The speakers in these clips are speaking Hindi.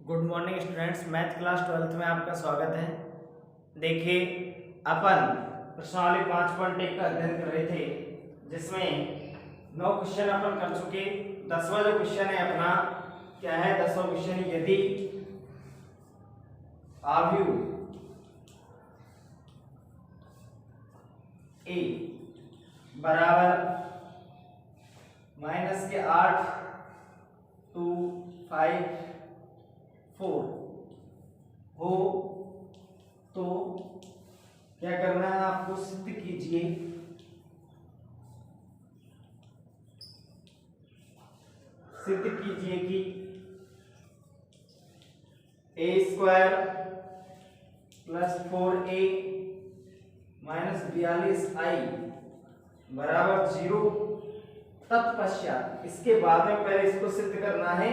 Good morning students, math class 12th में आपका स्वागत है। देखिए, अपन प्रश्नावली 5.1 का अध्ययन कर रहे थे, जिसमें 9 क्वेश्चन अपन कर चुके। 10वां जो क्वेश्चन है अपना क्या है? 10वां क्वेश्चन, यदि आव्यूह ए बराबर -8 2 5 4 हो तो क्या करना है आपको? सिद्ध कीजिए कि a² + 4a - 42i बराबर 0। तत्पश्चात, इसके बाद में पहले इसको सिद्ध करना है।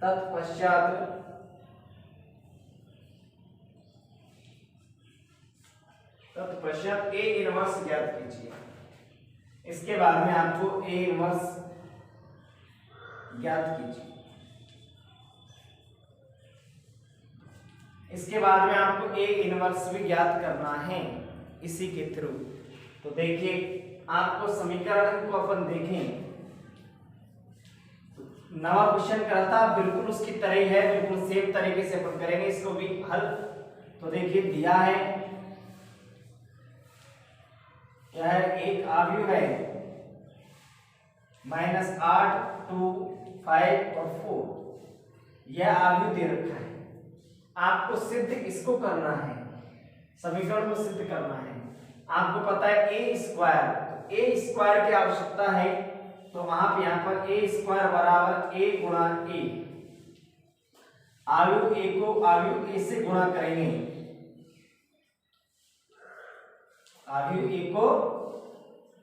तत्पश्चात ए इनवर्स ज्ञात कीजिए। इसके बाद में आपको ए इनवर्स ज्ञात कीजिए। इसके बाद में आपको ए इनवर्स भी ज्ञात करना है इसी के थ्रू। तो देखिए, आपको समीकरण को अपन देखें, नवा क्वेश्चन करा था, बिल्कुल उसकी तरह ही है, बिल्कुल सेम तरीके से अपन करेंगे इसको भी हल। तो देखिए, दिया है क्या है? एक आव्यूह है -8 2 5 और 4। यह आव्यूह दे रखा है, आपको सिद्ध इसको करना है, समीकरण को सिद्ध करना है। आपको पता है a², ए स्क्वायर की आवश्यकता है, तो आप यहां पर a² बराबर a गुणा a, आव्यूह a को आव्यूह a से गुणा करेंगे। आव्यूह a को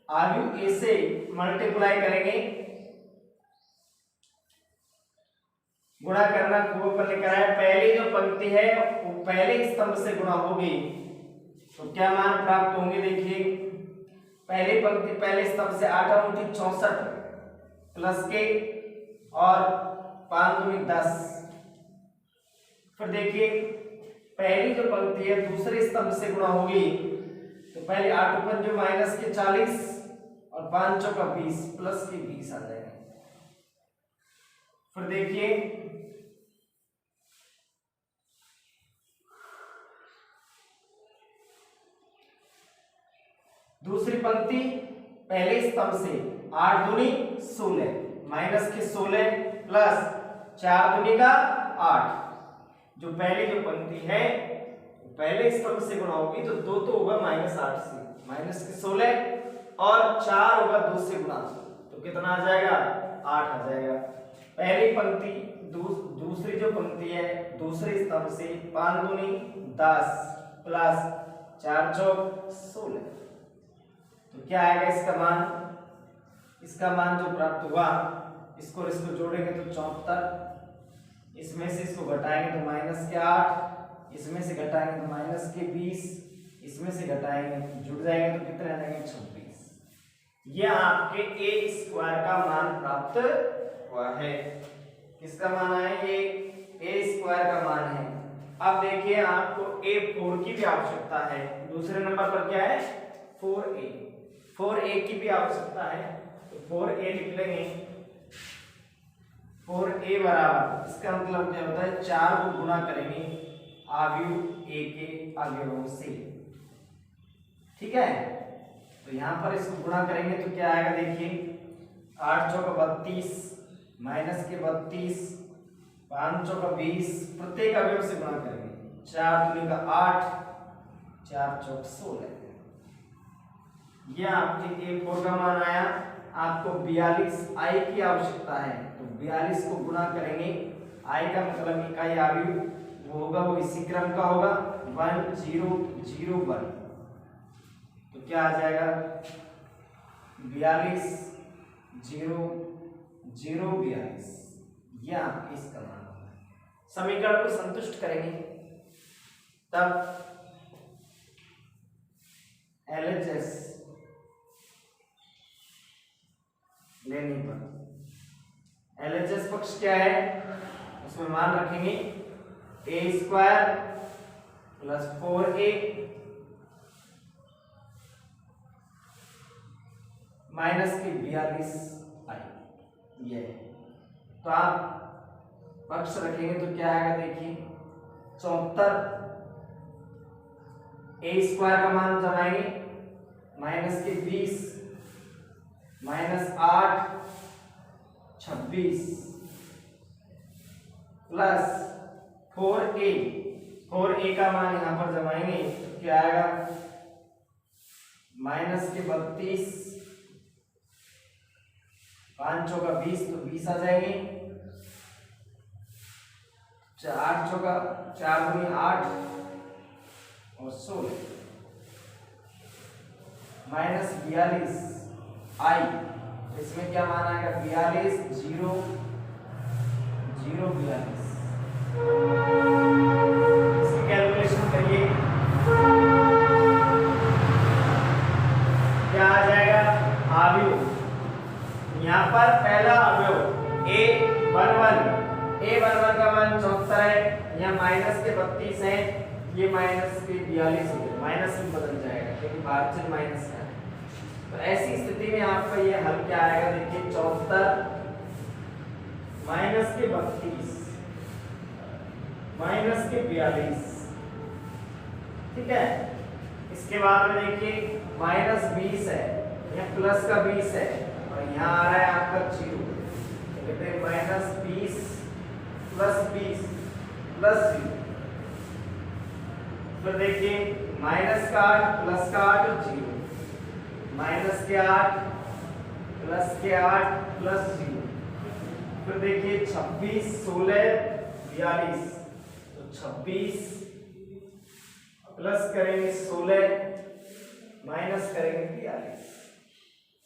आव्यूह a से मल्टीप्लाई करेंगे। गुणा करना खूब पर लिखा है, पहली जो पंक्ति है वो पहले स्तंभ से गुणा होगी, तो क्या मान प्राप्त होंगे? देखिए, पहली पंक्ति पहले स्तंभ से 8 × 64 प्लस के और 5 × 10। फिर देखिए, पहली जो पंक्ति है दूसरे स्तंभ से गुणा होगी, तो पहले 8 × 5 = -40 और 5 × 4 = 20 प्लस के 20 आ जाएगा। फिर देखिए, दूसरी पंक्ति पहले स्तंभ से 8 दूनी 16 माइनस के 16 प्लस 4 दूनी का 8। जो पहली जो पंक्ति है पहले स्तंभ से गुणा होगी, तो 2 तो होगा -8 से, माइनस के 16 और 4 होगा 2 से गुणा, तो कितना आ जाएगा? 8 आ जाएगा। पहली पंक्ति दूसरी जो पंक्ति है दूसरे स्तंभ से 5 दूनी 10 प्लस 4 चौक 16, तो क्या आएगा इसका मान? इसका मान जो प्राप्त हुआ, इसको जोड़ेंगे तो 74, इसमें से इसको घटाएंगे तो -8, इसमें से घटाएंगे तो -20, इसमें से घटाएंगे जुड़ जाएंगे तो कितने आ जाएंगे? 26। यह आपके a² का मान प्राप्त हुआ है। किसका मान आया? ये a² का मान है। अब देखिए, आपको a4 की भी आवश्यकता है। दूसरे नंबर पर क्या है? 4a की भी आवश्यकता है, तो 4a लिख लेंगे। 4a बराबर, इसका मतलब क्या होता है? 4 को गुणा करेंगे आव्यूह a के अवयवों से, ठीक है? तो यहां पर इसको गुणा करेंगे तो क्या आएगा? देखिए, 8 चौक 32 माइनस के 32 5 चौक 20, प्रत्येक अवयव से गुणा करेंगे। 4 दूनी का 8 4 चौक 16। यह आपके a4 का मान आया। आपको 42i की आवश्यकता है, तो 42 को गुणा करेंगे। i का मतलब इकाई आव्यूह वो होगा, वो इसी क्रम का होगा 1 0 0 1, तो क्या आ जाएगा? 42 0 0 42। यह आपके इसका मान होगा। समीकरण को संतुष्ट करेंगे तब LHS लेने पर LHS पक्ष क्या है? उसमें मान रखेंगे ए स्क्वायर प्लस 4a माइनस के 42 आई, ये तो आप पक्ष रखेंगे तो क्या आएगा देखिए 74, ए स्क्वायर का मान जमाएंगे माइनस के 20 माइनस 8 26 प्लस 4a का मान यहां पर जमाएंगे तो क्या आएगा माइनस के 32 5 चौका 20 तो 20 आ जाएंगे, 4 चौका 4 दूनी 8 और 16 माइनस 42 आई, इसमें क्या मान आएगा 42 0 0 42, इसकी कैलकुलेशन करिए क्या आ जाएगा अवयव, यहाँ पर पहला अवयव a11 का मान 74 है, यहाँ माइनस के 32 है, ये माइनस के 42 है, माइनस में बदल जाएगा क्योंकि भाज्य माइनस का है। तो ऐसी स्थिति में आपका ये हल क्या आएगा देखिए 74 माइनस के 32 माइनस के 42, ठीक है। इसके बाद में देखिए माइनस 20 है, यहाँ प्लस का 20 है और यहाँ आ रहा है आपका 0, तो कहते हैं माइनस 20 प्लस 20 प्लस 0, फिर देखिए माइनस का 8 प्लस का 8 और 0, माइनस के 8 प्लस के 8 प्लस 0, फिर देखिए 26 16 42, तो 26 प्लस करेंगे 16 माइनस करेंगे 42,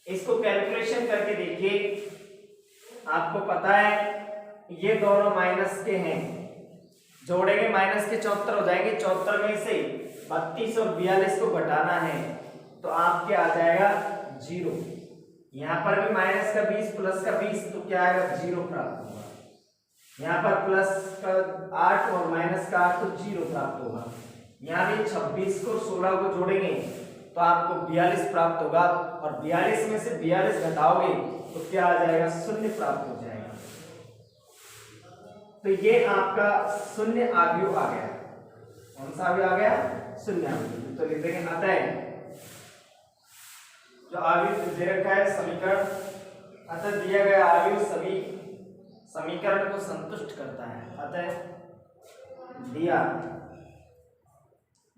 इसको कैलकुलेशन करके देखिए आपको पता है ये दोनों माइनस के हैं, जोड़ेंगे माइनस के 74 हो जाएंगे, 74 में से 32 और 42 को घटाना है तो आपके आ जाएगा 0, यहाँ पर भी माइनस का 20 प्लस का 20 तो क्या आएगा 0 प्राप्त होगा, यहाँ पर प्लस का 8 और माइनस का 8 तो 0 प्राप्त होगा, यहाँ भी 26 को 16 को जोड़ेंगे तो आपको 42 प्राप्त होगा और 42 में से 42 घटाओगे तो क्या आ जाएगा 0 प्राप्त हो जाएगा। तो ये आपका शून्य अवयव आ गया, कौन सा अवयव आ गया शून्य अवयव। तो लिख देंगे अतः जो अवयव दे रखा है समीकरण, अतः दिया गया अवयव सभी समीकरण को संतुष्ट करता है, अतः दिया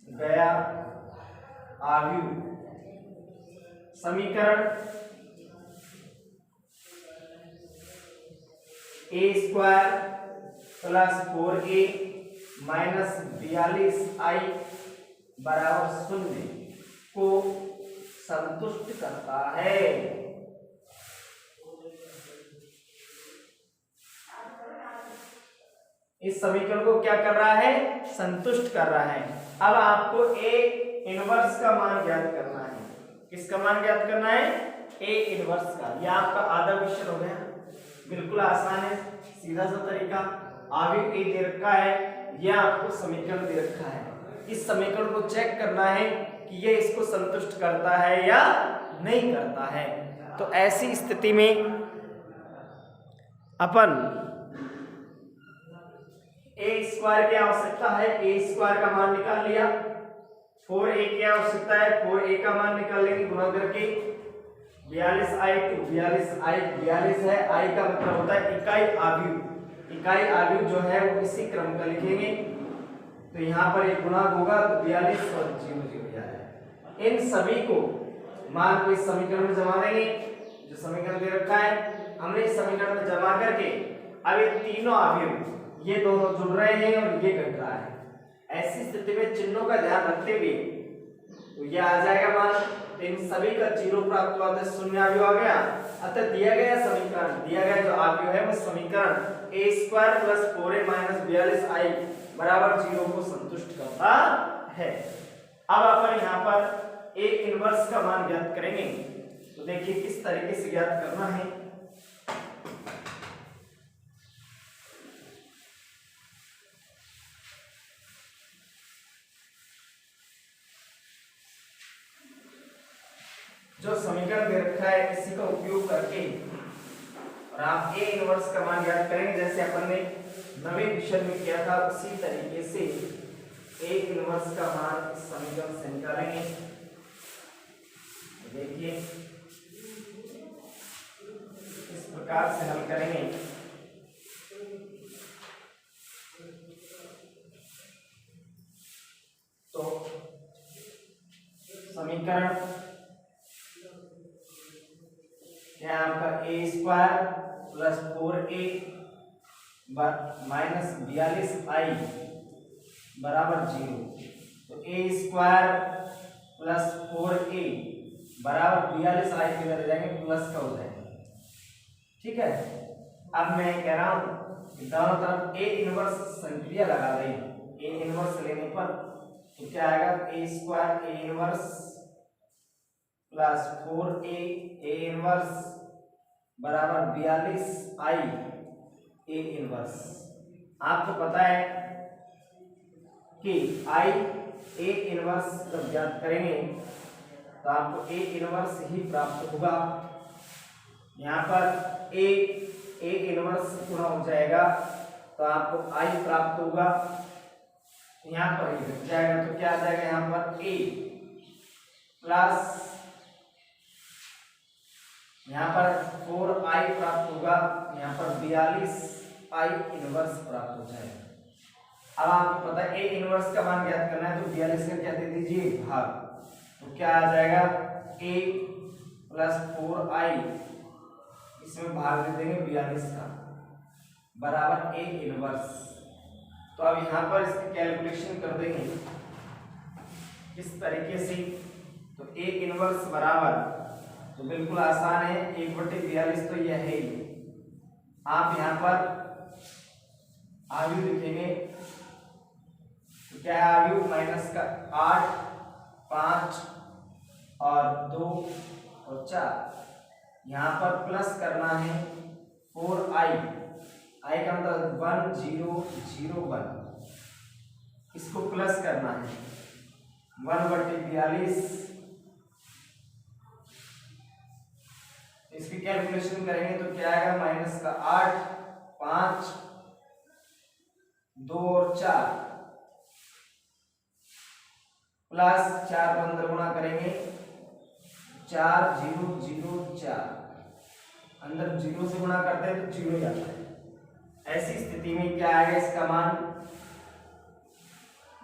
गया अवयव समीकरण ए square plus 4a minus 42i बराबर 0 को संतुष्ट करता है। इस समीकरण को क्या कर रहा है संतुष्ट कर रहा है। अब आपको a इनवर्स का मान ज्ञात करना है, किसका मान ज्ञात करना है a इनवर्स का। यह आपका आधा क्वेश्चन हो गया, बिल्कुल आसान है, सीधा सा तरीका। अवयव a दे रखा है, यह आपको समीकरण दे रखा है, इस समीकरण को चेक करना है कि ये इसको संतुष्ट करता है या नहीं करता है। तो ऐसी स्थिति में अपन a स्क्वायर की आवश्यकता है, a स्क्वायर का मान निकाल लिया, 4a की आवश्यकता है, 4a का मान निकाल लेंगे गुणा करके 42i तो 42 है, i का मतलब होता है इकाई अवयव, इकाई अवयव जो है वो इसी क्रम का लिखेंगे। तो यहाँ पर एक गुणा होगा तो 42 और 0 0 जाएगा। इन सभी को मान को इस समीकरण में जमा देंगे, जो समीकरण दे रखा है हमने इस समीकरण में जमा करके अब ये तीनों अवयव ये दोनों जुड़ रहे हैं और ये घट रहा है। ऐसी स्थिति में चिन्हों का ध्यान रखते हुए तो ये आ जाएगा मान, इन सभी का 0 प्राप्त हुआ तो शून्य अवयव आ गया। अतः दिया गया समीकरण, दिया गया जो अवयव है वो समीकरण a square plus 4a minus 42i बराबर 0 को संतुष्ट करता है। अब अपन यहाँ पर a इनवर्स का मान ज्ञात करेंगे, तो देखिए किस तरीके से ज्ञात करना है। जो समीकरण दे रखा है इसी का उपयोग करके और आप ए इनवर्स का मान ज्ञात करेंगे, जैसे अपन ने नवीन विषय में किया था उसी तरीके से ए इनवर्स का मान इस समीकरण से निकालेंगे। देखिए इस प्रकार से हल करेंगे। तो समीकरण क्या आपका ए square plus 4a minus 42i बराबर 0। तो ए स्क्वायर प्लस 4a बराबर 42i के अंदर जाएंगे प्लस का हो जाएगा। ठीक है, अब मैं कह रहा हूं कि दोनों तरफ ए इनवर्स संक्रिया लगा दें। ए इनवर्स लेने पर तो क्या आएगा, A square A inverse plus 4a A inverse बराबर 42i ए इनवर्स। आपको पता है कि i ए इनवर्स जब ज्ञात करेंगे तो आपको ए इनवर्स ही प्राप्त होगा। यहाँ पर ए इनवर्स गुणा हो जाएगा तो आपको i प्राप्त होगा। यहाँ पर ये घट जाएगा तो क्या आ जाएगा, यहाँ पर a प्लस यहाँ पर 4i प्राप्त होगा, यहाँ पर 42i इनवर्स प्राप्त हो जाएगा। अब आपको पता है ए इनवर्स का मान ज्ञात करना है तो 42 का क्या दे दीजिए भाग, तो क्या आ जाएगा a प्लस 4i इसमें भाग दे देंगे 42 का बराबर ए इनवर्स। तो अब यहाँ पर इसकी कैलकुलेशन कर देंगे किस तरीके से। तो ए इनवर्स बराबर, तो बिल्कुल आसान है, 1/42 तो यह है ही। आप यहाँ पर आयु लिखेंगे तो क्या है, आयु माइनस का 8 5 और 2 और 4, यहाँ पर प्लस करना है 4i, i का मतलब 1001, इसको प्लस करना है 1/42। इसकी कैलकुलेशन करेंगे तो क्या आएगा, माइनस का 8 5 2 और 4 प्लस 4 अंदर गुणा करेंगे 4 0 0 4, अंदर 0 से गुणा करते हैं तो 0 ही आता है। ऐसी स्थिति में क्या आएगा, इसका मान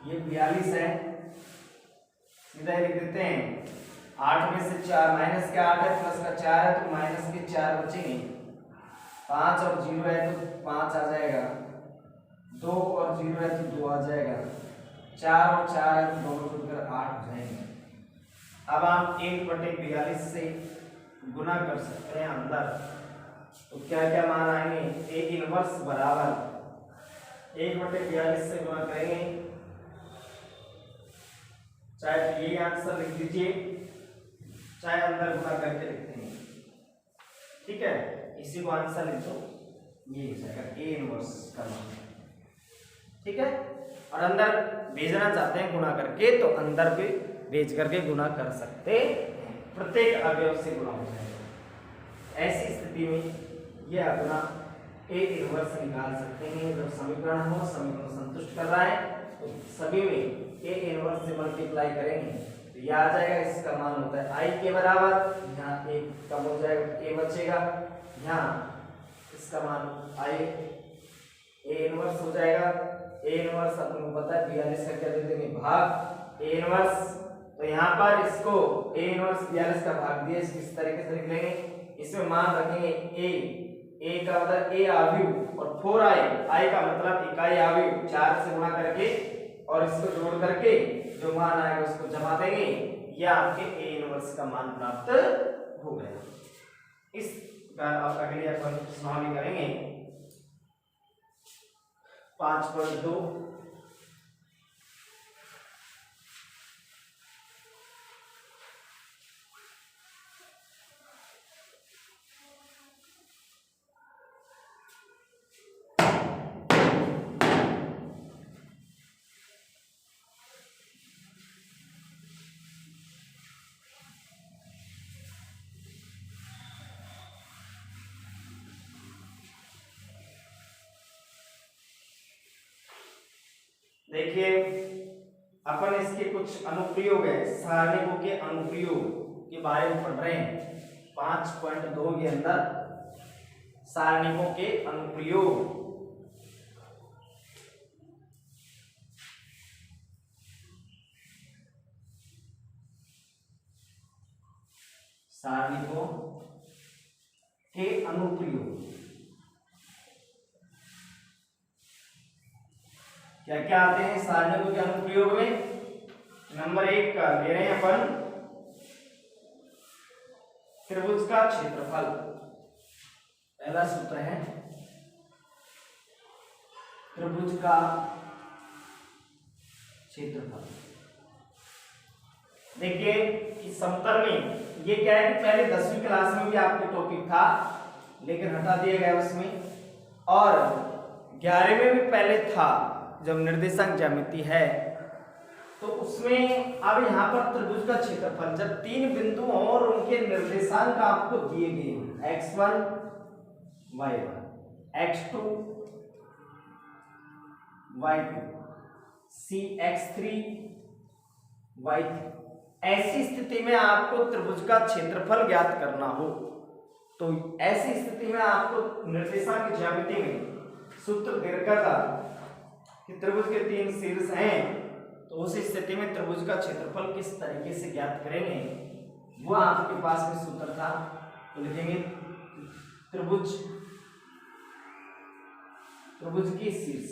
ये 42 है, सीधा लिख देते हैं 8 में से 4 माइनस के 8 है प्लस का 4 है तो माइनस के 4 बचेंगे, 5 और 0 है तो 5 आ जाएगा, 2 और 0 है तो 2 आ जाएगा, 4 और 4 है तो 2 जोड़कर 8 हो जाएंगे। अब आप 1/42 से गुना कर सकते हैं अंदर, तो क्या क्या मान आएंगे, ए इनवर्स बराबर 1/42 से गुना करेंगे, चाहे तो ये आंसर लिख दीजिए चाहे अंदर गुणा करके लिखते हैं। ठीक है, इसी को आंसर लिख दो, ये हो जाएगा ए इनवर्स का मान। ठीक है, और अंदर भेजना चाहते हैं गुणा करके तो अंदर भी भेज करके गुणा कर सकते हैं, प्रत्येक अवयव से गुणा हो जाएगा। ऐसी स्थिति में ये अपना ए इनवर्स निकाल सकते हैं। जब समीकरण हो, समीकरण संतुष्ट कर रहा है तो सभी में ए इनवर्स से मल्टीप्लाई करेंगे तो ये आ जाएगा, इसका मान होता है i के बराबर, यहाँ एक कम हो जाएगा a बचेगा, यहाँ इसका मान i ए इनवर्स हो जाएगा। ए इनवर्स अपन को पता है 42 का क्या दे देंगे भाग ए इनवर्स, तो यहाँ पर इसको ए इनवर्स 42 का भाग दिया, इस तरीके से लिख लेंगे। इसमें मान रखेंगे ए का मतलब ए आव्यूह और 4i का मतलब इकाई आव्यूह, 4 से गुणा करके और इसको जोड़ करके जो मान आएगा उसको जमा देंगे, या आपके ए इनवर्स का मान प्राप्त हो गया। इस अगले अपन सॉल्व करेंगे 5.2। देखिए अपन इसके कुछ अनुप्रयोग है, सारणिकों के अनुप्रयोग के बारे में पढ़ रहे हैं 5.2 के अंदर सारणिकों के अनुप्रयोग। सारणिकों के अनुप्रयोग क्या क्या आते हैं सारणिकों के अनुप्रयोग में? नंबर 1 का ले रहे हैं अपन त्रिभुज का क्षेत्रफल। पहला सूत्र है त्रिभुज का क्षेत्रफल। देखिए इस समतल में ये क्या है कि पहले 10वीं क्लास में भी आपको टॉपिक था लेकिन हटा दिया गया उसमें, और 11वीं में भी पहले था जब निर्देशांक ज्यामिति है तो उसमें। अब यहाँ पर त्रिभुज का क्षेत्रफल जब 3 बिंदु और उनके निर्देशांक आपको दिए गए हैं x1 y1 x2 y2 c x3 y3, ऐसी स्थिति में आपको त्रिभुज का क्षेत्रफल ज्ञात करना हो तो ऐसी स्थिति में आपको निर्देशांक ज्यामिति में सूत्र दे रखा था कि त्रिभुज के 3 शीर्ष हैं, तो उस स्थिति में त्रिभुज का क्षेत्रफल किस तरीके से ज्ञात करेंगे वो आपके पास में सूत्र था। तो लिखेंगे त्रिभुज के शीर्ष,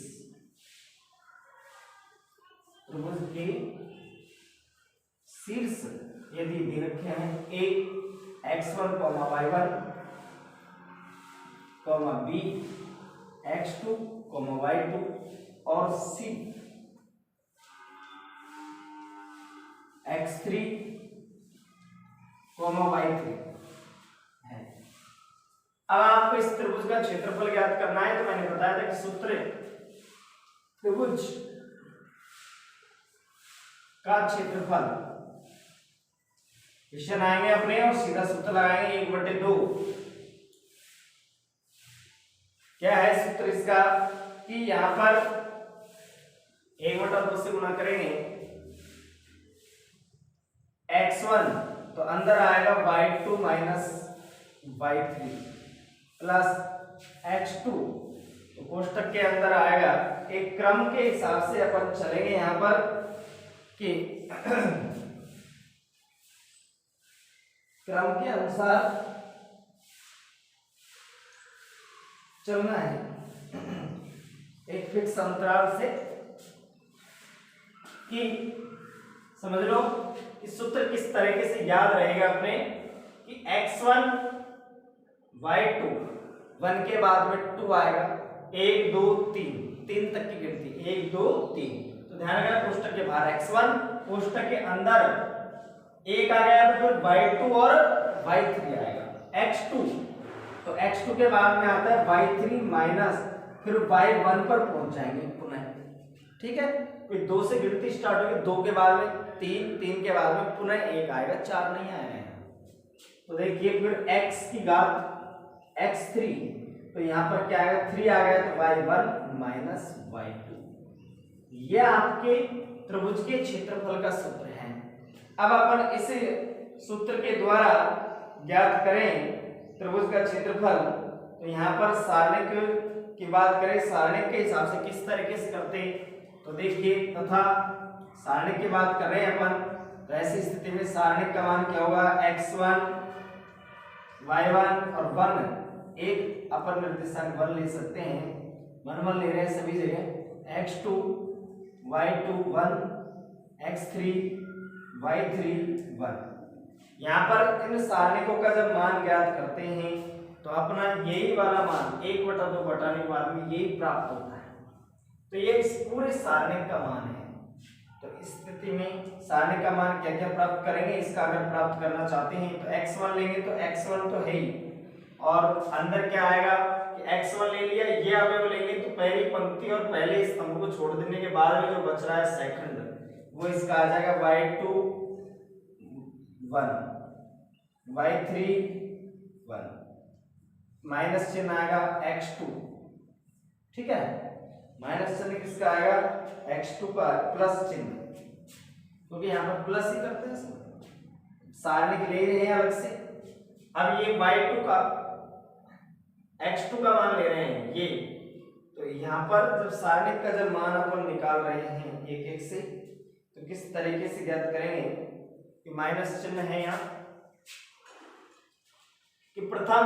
त्रिभुज के शीर्ष यदि दे रखे हैं a x1, y1, b x2, y2 और c x3, y3 है। अब आपको इस त्रिभुज का क्षेत्रफल ज्ञात करना है तो मैंने बताया था कि सूत्र त्रिभुज का क्षेत्रफल क्वेश्चन आएंगे अपने और सीधा सूत्र लगाएंगे 1/2। क्या है सूत्र इसका कि यहां पर 1/2 से गुणा करेंगे x1 तो अंदर आएगा y2 minus y3 plus x2 तो कोष्टक के अंदर आएगा। एक क्रम के हिसाब से अपन चलेंगे यहां पर कि क्रम के अनुसार चलना है एक फिक्स अंतराल से, कि समझ लो इस सूत्र किस तरीके से याद रहेगा अपने कि x1 y2 1 के बाद में 2 आएगा 1 2 3 तक की गिनती 1 2 3। तो ध्यान रखना कोष्टक के बाहर x1, कोष्टक के अंदर 1 आ गया तो फिर y2 और y3 आएगा x2, तो x2 के बाद में आता है y3 माइनस फिर y1 पर पहुंच जाएंगे पुनः। ठीक है, फिर 2 से गिनती स्टार्ट होगी, 2 के बाद में 3 के बाद में पुनः 1 आएगा, 4 नहीं आएगा। तो देखिए फिर x की घात x3 तो यहाँ पर क्या आएगा 3 आ गया तो y1 माइनस y2। ये आपके त्रिभुज के क्षेत्रफल का सूत्र है। अब अपन इस सूत्र के द्वारा ज्ञात करें त्रिभुज का क्षेत्रफल, तो यहाँ पर सारणिक की बात करें, सारणिक के हिसाब से किस तरीके से करते हैं तो देखिए तथा सारणिक की बात कर रहे हैं अपन, तो ऐसी स्थिति में सारणिक का मान क्या होगा x1 y1 और 1 एक अपर निर्देशांक 1 ले सकते हैं, 1 ले रहे हैं सभी जगह, x2 y2 1 x3 y3 1। यहाँ पर इन सारणिकों का जब मान ज्ञात करते हैं तो अपना यही वाला मान 1/2 घटाने के बाद में यही प्राप्त होता है। तो ये इस पूरे सारणिक का मान है। तो इस स्थिति में सारणिक का मान क्या क्या प्राप्त करेंगे, इसका अगर प्राप्त करना चाहते हैं तो x1 लेंगे तो x1 तो है ही, और अंदर क्या आएगा कि x1 ले लिया, ये अवयव लेंगे तो पहली पंक्ति और पहले स्तंभ को छोड़ देने के बाद में जो बच रहा है सेकंड वो इसका आ जाएगा y2 1 y3 1 माइनस चिन्ह आएगा x2। ठीक है, माइनस चिन्ह किसका आएगा, x2 का, प्लस चिन्ह, क्योंकि यहाँ पर प्लस ही करते हैं, सारणिक ले रहे हैं अलग से। अब ये y2 का x2 का मान ले रहे हैं ये, तो यहाँ पर जब सारणिक का जब मान अपन निकाल रहे हैं एक एक से, तो किस तरीके से ज्ञात करेंगे कि माइनस चिन्ह है यहाँ, कि प्रथम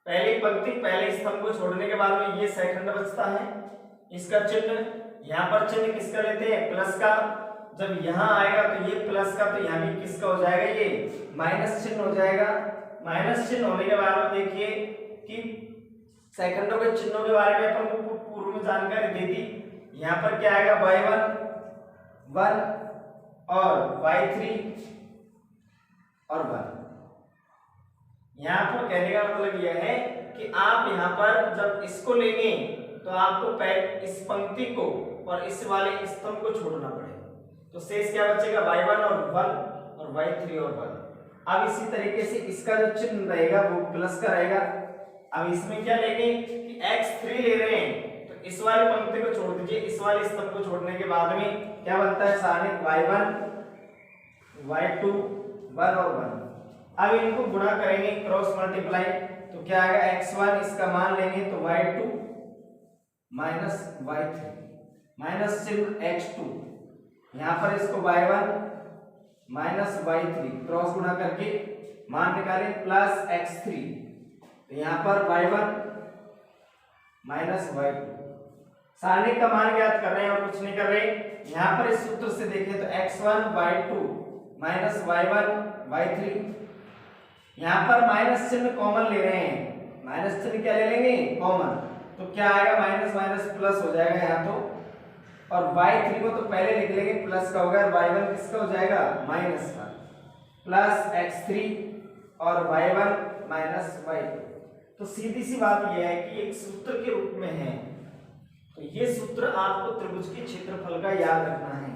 पहली पंक्ति पहले स्तंभ को छोड़ने के बाद में ये सेकंड बचता है, इसका चिन्ह, यहाँ पर चिन्ह किसका लेते हैं, प्लस का, जब यहाँ आएगा तो ये प्लस का, तो यहाँ भी किसका हो जाएगा, ये माइनस चिन्ह हो जाएगा। माइनस चिन्ह होने के बाद में देखिए कि सेकंडों के चिन्हों के बारे में अपन को पूर्व में जानकारी दी थी। यहाँ पर क्या आएगा, y1 1 और y3 और 1। यहाँ पर कहने का मतलब यह है कि आप यहाँ पर जब इसको लेंगे तो आपको इस पंक्ति को और इस वाले स्तंभ को छोड़ना पड़ेगा, तो शेष क्या बचेगा, y1 और 1 और y3 और 1। अब इसी तरीके से इसका जो चिन्ह रहेगा वो प्लस का रहेगा। अब इसमें क्या लेंगे कि x3 ले रहे हैं, तो इस वाली पंक्ति को छोड़ दीजिए, इस वाले स्तंभ को छोड़ने के बाद में क्या बनता है, सारणिक y1 y2 1 और 1। अब इनको गुणा करेंगे, क्रॉस मल्टीप्लाई, तो क्या आएगा, x1 इसका मान लेंगे तो y2 माइनस y3, माइनस चिन्ह x2, यहाँ पर इसको y1 माइनस y3 क्रॉस गुणा करके मान निकालें, प्लस x3, तो यहाँ पर y1 माइनस y2। सारणिक का मान ज्ञात कर रहे हैं और कुछ नहीं कर रहे। यहाँ पर इस सूत्र से देखें तो x1 y2 minus y1 y3, यहाँ पर माइनस चिन्ह कॉमन ले रहे हैं, माइनस चिन्ह क्या ले लेंगे, कॉमन, तो क्या आएगा, माइनस माइनस प्लस हो जाएगा यहाँ तो, और y3 को तो पहले लिख लेंगे प्लस का होगा, y1 किसका हो जाएगा, माइनस का, प्लस x3 और y1 माइनस y2। तो सीधी सी बात यह है कि एक सूत्र के रूप में है, तो ये सूत्र आपको त्रिभुज के क्षेत्रफल का याद रखना है।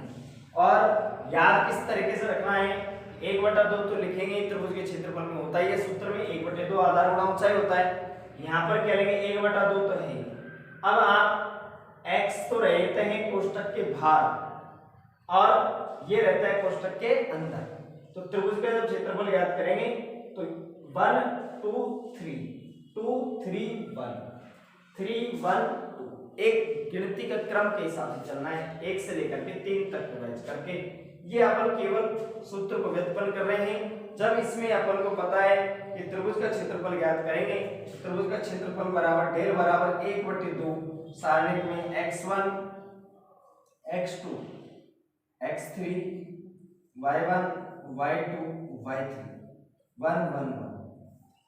और याद किस तरीके से रखना है, 1/2 तो लिखेंगे, त्रिभुज के क्षेत्रफल में होता है ये सूत्र में 1/2 आधार गुणा ऊंचाई होता है। यहाँ पर क्या लेंगे, 1/2 तो है। अब आप x तो रहते हैं कोष्टक के बाहर और ये रहता है कोष्टक के अंदर, तो त्रिभुज का जब क्षेत्रफल ज्ञात करेंगे तो 1 2 3 2 3 1 3 1 2, एक गिनती का क्रम के हिसाब से चलना है, 1 से लेकर के 3 तक डिवाइड करके। ये अपन केवल सूत्र को व्युत्पन्न कर रहे हैं। जब इसमें अपन को पता है कि त्रिभुज का क्षेत्रफल ज्ञात करेंगे, त्रिभुज का क्षेत्रफल बराबर डेल बराबर 1/2 सारणिक में x1 x2 x3 y1 y2 y3 1 1 1,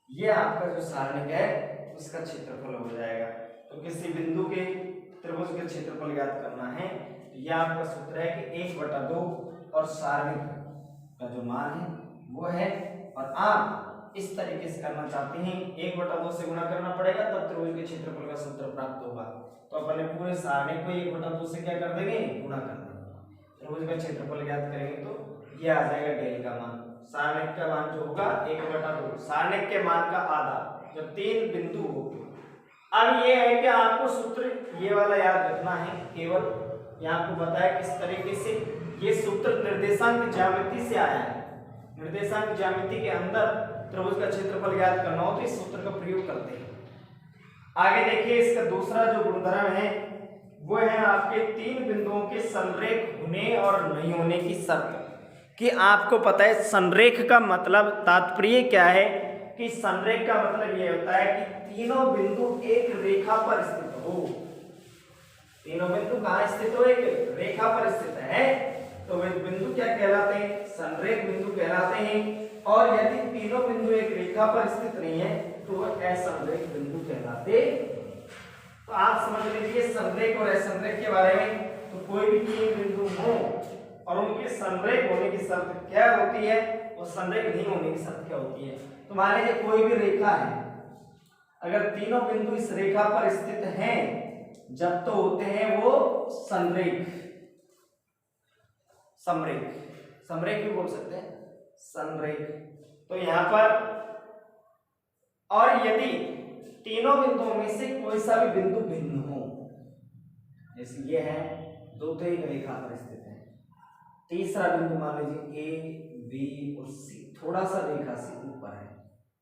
ये आपका जो सारणिक है उसका क्षेत्रफल हो जाएगा। तो किसी बिंदु के त्रिभुज के क्षेत्रफल ज्ञात करना है तो यह आपका सूत्र है कि 1/2 और सारणिक का जो मान है वो है, और आप इस तरीके से करना चाहते हैं 1/2 से गुणा करना पड़ेगा तब त्रिभुज के क्षेत्रफल का सूत्र प्राप्त होगा। तो अपन पूरे सारणिक को 1/2 से क्या कर देंगे, गुणा कर देंगे, त्रिभुज का क्षेत्रफल ज्ञात करेंगे तो ये आ जाएगा डेल का मान। सारणिक का मान जो होगा 1/2, सारणिक के मान का आधा, जब 3 बिंदु हो। अब ये है कि आपको सूत्र ये वाला याद रखना है, केवल यहाँ आपको बताया किस तरीके से ये सूत्र निर्देशांक ज्यामिति से आया है। निर्देशांक ज्यामिति के अंदर त्रिभुज का क्षेत्रफल ज्ञात करना हो तो इस सूत्र का प्रयोग करते हैं। आगे देखिए, इसका दूसरा जो गुणधर्म है वो है आपके 3 बिंदुओं के संरेख होने और नहीं होने की शर्त। कि आपको पता है संरेख का मतलब तात्पर्य क्या है, कि संरेख का मतलब ये होता है कि तीनों बिंदु एक रेखा पर स्थित हो। तीनों बिंदु कहाँ स्थित हो, एक रेखा पर स्थित है, तो वे बिंदु क्या कहलाते हैं, संरेख बिंदु कहलाते हैं। और यदि तीनों बिंदु एक रेखा पर स्थित नहीं है तो वह असंरेख बिंदु कहलाते। तो आप समझ लीजिए संरेख और असंरेख के बारे में। तो कोई भी 3 बिंदु हो और उनके संरेख होने की शर्त क्या होती है और संरेख नहीं होने की शर्त क्या होती है। तो मान लीजिए कोई भी रेखा है, अगर तीनों बिंदु इस रेखा पर स्थित हैं जब तो होते हैं वो संरेख, समरेख, समरेख भी बोल सकते हैं, संरेख। तो यहां पर और यदि तीनों बिंदुओं में से कोई सा भी बिंदु भिन्न हो, जैसे ये है, दो तो एक रेखा पर स्थित है। तीसरा बिंदु मान लीजिए ए, बी और सी थोड़ा सा रेखा से ऊपर है।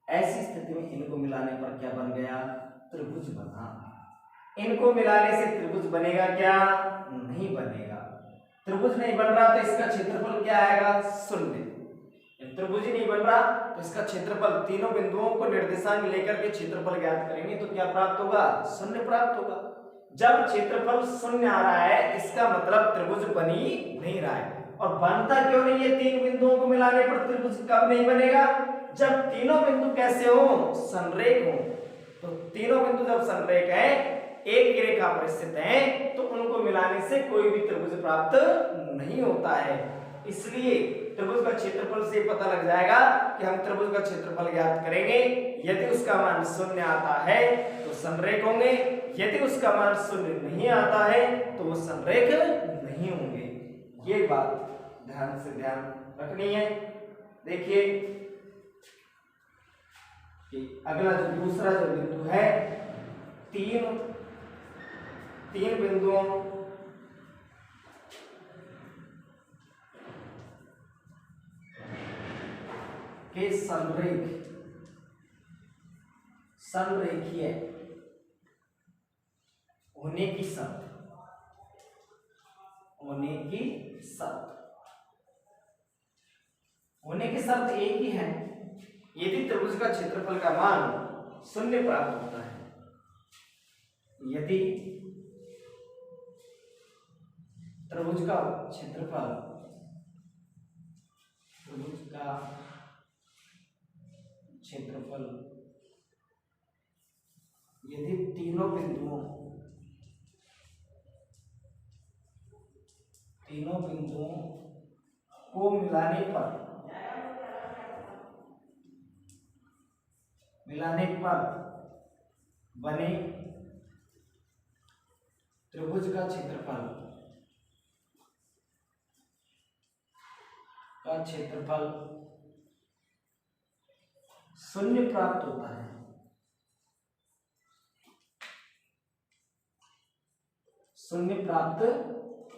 ऐसी स्थिति में इनको मिलाने पर क्या बन गया? त्रिभुज बना। इनको मिलाने से त्रिभुज बनेगा क्या? नहीं बनेगा। त्रिभुज नहीं बन रहा तो इसका क्षेत्रफल क्या आएगा? शून्य। जब त्रिभुज ही नहीं बन रहा तो इसका क्षेत्रफल, तीनों बिंदुओं को निर्देशांक लेकर के क्षेत्रफल ज्ञात करेंगे तो क्या प्राप्त होगा? शून्य प्राप्त होगा। जब क्षेत्रफल शून्य आ रहा है इसका मतलब त्रिभुज बनी नहीं रहा है। और बनता क्यों नहीं है? तीन बिंदुओं को मिलाने पर त्रिभुज कब नहीं बनेगा? जब तीनों बिंदु कैसे हो? संरेख हो। तो तीनों बिंदु जब संरेख है, एक ही रेखा पर स्थित है, तो उनको मिलाने से कोई भी त्रिभुज प्राप्त नहीं होता है। इसलिए त्रिभुज का क्षेत्रफल से पता लग जाएगा कि हम त्रिभुज का क्षेत्रफल ज्ञात करेंगे। यदि उसका मान शून्य आता है तो संरेख होंगे, यदि उसका मान शून्य नहीं आता है तो वो संरेख नहीं होंगे। ये बात ध्यान से ध्यान रखनी है। देखिए कि अगला जो दूसरा जो बिंदु है, तीन बिंदुओं के संरेखीय होने की शर्त एक ही है, यदि त्रिभुज का क्षेत्रफल का मान शून्य प्राप्त होता है। यदि त्रिभुज का क्षेत्रफल यदि तीनों बिंदुओं को मिलाने पर बने त्रिभुज का क्षेत्रफल शून्य प्राप्त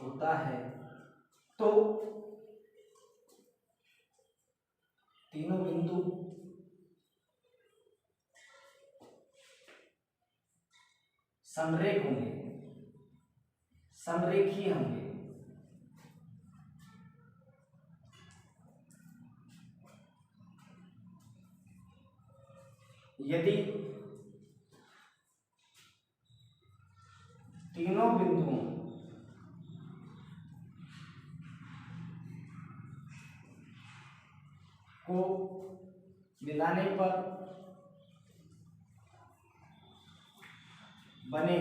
होता है। तो तीनों बिंदु संरेखीय होंगे। यदि तीनों बिंदुओं को मिलाने पर बने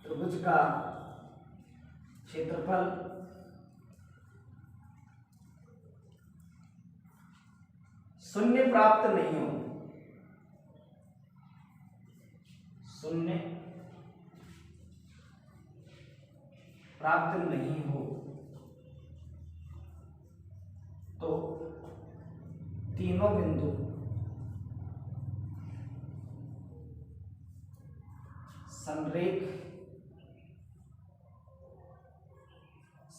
त्रिभुज का क्षेत्रफल शून्य प्राप्त नहीं हो, तो तीनों बिंदु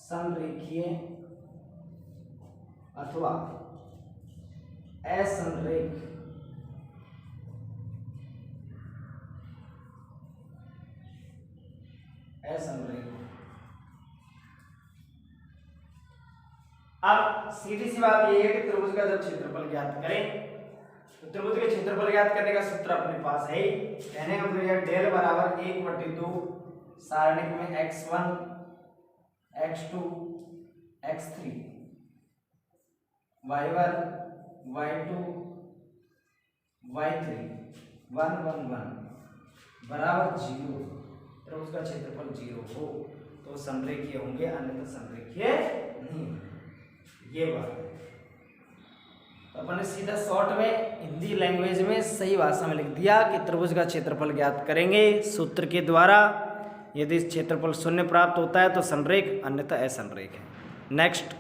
संरेखीय अथवा असंरेख अब सीधी सी बात यह है कि त्रिभुज का जब क्षेत्रफल ज्ञात करें तो त्रिभुज के क्षेत्रफल ज्ञात करने का सूत्र अपने पास है। कहने का मतलब यह डेल बराबर 1/2 सारणिक में x1 x2 x3 y1 y2 y3 1 1 1 बराबर 0। त्रिभुज का क्षेत्रफल 0 हो तो संरेखीय होंगे, अन्यथा संरेखीय नहीं। ये बात है। तो अपन ने सीधा शॉर्ट में हिंदी लैंग्वेज में सही भाषा में लिख दिया कि त्रिभुज का क्षेत्रफल ज्ञात करेंगे सूत्र के द्वारा। यदि क्षेत्रफल शून्य प्राप्त होता है तो संरेख, अन्यथा असंरेख है। नेक्स्ट।